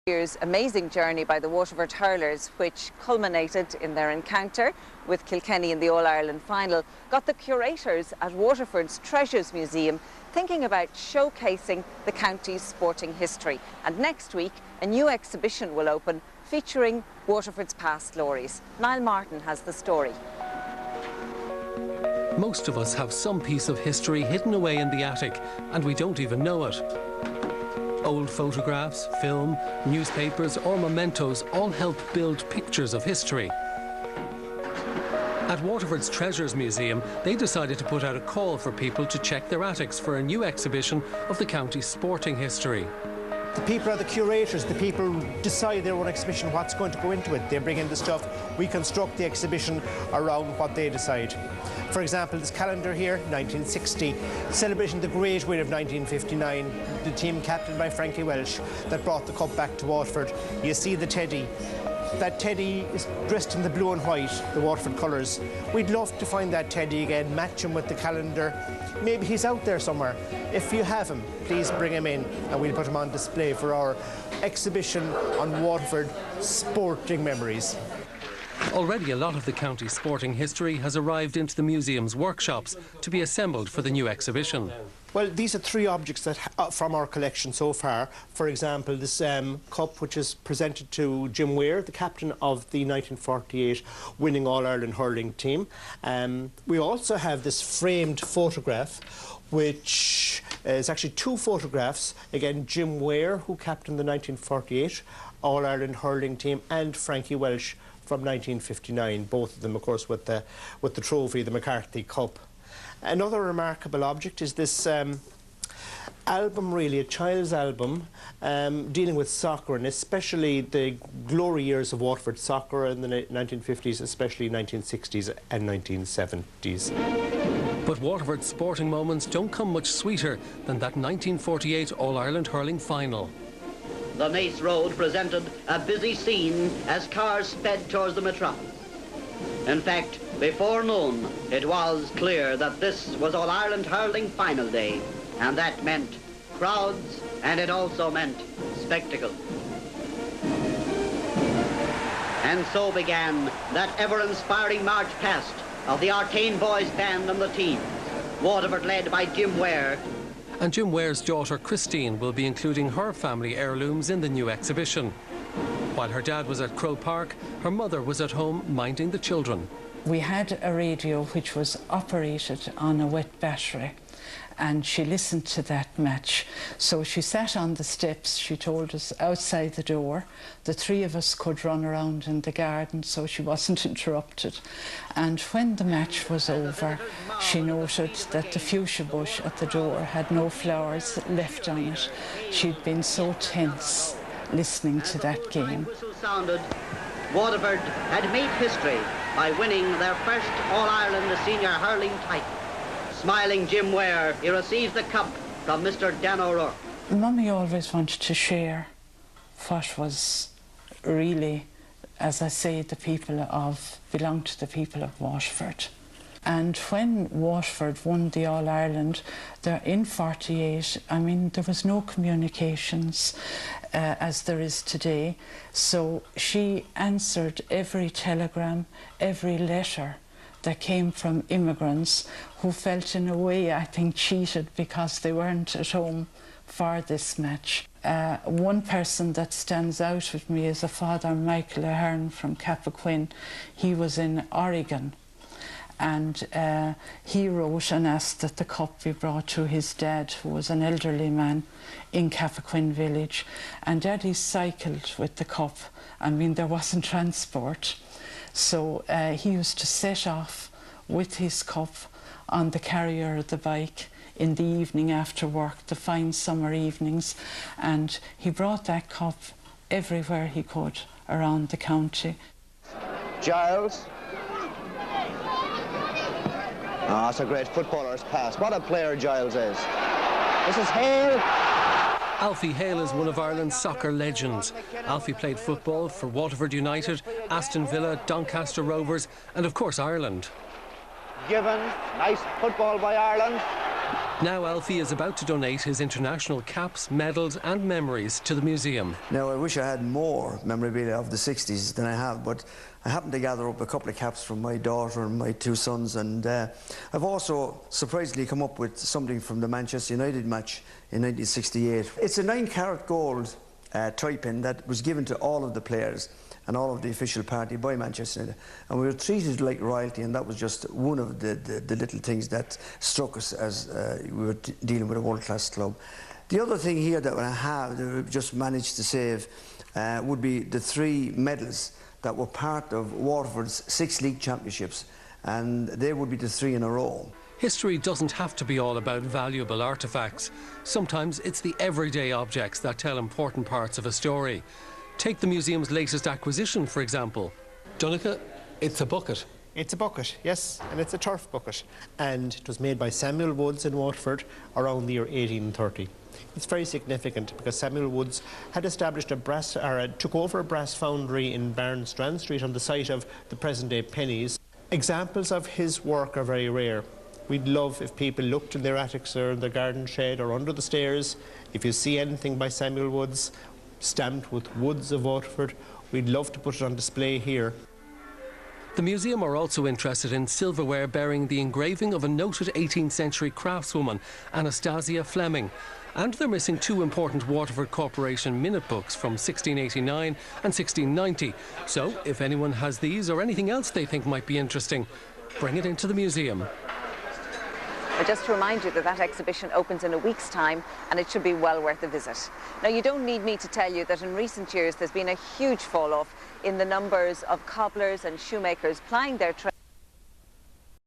Year's amazing journey by the Waterford hurlers, which culminated in their encounter with Kilkenny in the All-Ireland final, got the curators at Waterford's Treasures Museum thinking about showcasing the county's sporting history. And next week, a new exhibition will open featuring Waterford's past glories. Niall Martin has the story. Most of us have some piece of history hidden away in the attic, and we don't even know it. Old photographs, film, newspapers or mementos all help build pictures of history. At Waterford's Treasures Museum, they decided to put out a call for people to check their attics for a new exhibition of the county's sporting history. The people are the curators, the people who decide their own exhibition, what's going to go into it. They bring in the stuff, we construct the exhibition around what they decide. For example, this calendar here, 1960, celebrating the great win of 1959, the team captained by Frankie Welsh that brought the cup back to Waterford. You see the teddy. That teddy is dressed in the blue and white, the Waterford colours. We'd love to find that teddy again, match him with the calendar. Maybe he's out there somewhere. If you have him, please bring him in and we'll put him on display for our exhibition on Waterford sporting memories. Already a lot of the county's sporting history has arrived into the museum's workshops to be assembled for the new exhibition. Well, these are three objects that from our collection so far. For example, this cup, which is presented to Jim Weir, the captain of the 1948 winning All-Ireland hurling team. We also have this framed photograph, which is actually two photographs. Again, Jim Weir, who captained the 1948 All-Ireland hurling team, and Frankie Welsh from 1959, both of them, of course, with the trophy, the McCarthy Cup. Another remarkable object is this album, really, a child's album dealing with soccer, and especially the glory years of Waterford soccer in the 1950s, especially 1960s and 1970s. But Waterford's sporting moments don't come much sweeter than that 1948 All-Ireland hurling final. The Naas Road presented a busy scene as cars sped towards the metropolis. In fact, before noon, it was clear that this was All-Ireland hurling final day, and that meant crowds, and it also meant spectacle. And so began that ever-inspiring march past of the Arcane Boys band and the team, Waterford led by Jim Weir. And Jim Weir's daughter Christine will be including her family heirlooms in the new exhibition. While her dad was at Croke Park, her mother was at home minding the children. We had a radio which was operated on a wet battery, and she listened to that match. So she sat on the steps, she told us, outside the door. The three of us could run around in the garden, so she wasn't interrupted. And when the match was over, she noted that the fuchsia bush at the door had no flowers left on it. She'd been so tense listening to that game. Waterford had made history by winning their first All-Ireland senior hurling title. Smiling Jim Weir, he receives the cup from Mr. Dan O'Rourke. Mummy always wanted to share what was really, as I say, belonged to the people of Waterford. And when Waterford won the All-Ireland, in 48, I mean, there was no communications as there is today. So she answered every telegram, every letter that came from immigrants who felt, in a way, I think, cheated because they weren't at home for this match. One person that stands out with me is a Father Michael Ahern from Cappoquin. He was in Oregon, and he wrote and asked that the cup be brought to his dad, who was an elderly man in Cappoquin village. And Daddy cycled with the cup. I mean, there wasn't transport. So he used to set off with his cup on the carrier of the bike in the evening after work, the fine summer evenings, and he brought that cup everywhere he could around the county. Giles. Oh, that's a great footballer's pass. What a player Giles is. This is Hale. Alfie Hale is one of Ireland's soccer legends. Alfie played football for Waterford United, Aston Villa, Doncaster Rovers, and of course Ireland. Given, nice football by Ireland. Now Alfie is about to donate his international caps, medals and memories to the museum. Now I wish I had more memorabilia of the 60s than I have, but I happened to gather up a couple of caps from my daughter and my two sons, and I've also surprisingly come up with something from the Manchester United match in 1968. It's a 9-carat gold tie-pin that was given to all of the players and all of the official party by Manchester United, and we were treated like royalty, and that was just one of the little things that struck us as we were dealing with a world-class club. The other thing here that I have that we've just managed to save would be the 3 medals that were part of Waterford's 6 league championships, and they would be the 3 in a row. History doesn't have to be all about valuable artefacts. Sometimes it's the everyday objects that tell important parts of a story. Take the museum's latest acquisition, for example. Donica, it's a bucket. It's a bucket, yes, and it's a turf bucket. And it was made by Samuel Woods in Waterford around the year 1830. It's very significant because Samuel Woods had established took over a brass foundry in Barnstrand Street on the site of the present-day Pennies. Examples of his work are very rare. We'd love if people looked in their attics or in their garden shed or under the stairs. If you see anything by Samuel Woods, stamped with Woods of Waterford, we'd love to put it on display here. The museum are also interested in silverware bearing the engraving of a noted 18th century craftswoman, Anastasia Fleming. And they're missing 2 important Waterford Corporation minute books from 1689 and 1690. So if anyone has these or anything else they think might be interesting, bring it into the museum. Just to remind you that that exhibition opens in a week's time and it should be well worth a visit. Now, you don't need me to tell you that in recent years there's been a huge fall-off in the numbers of cobblers and shoemakers plying their trade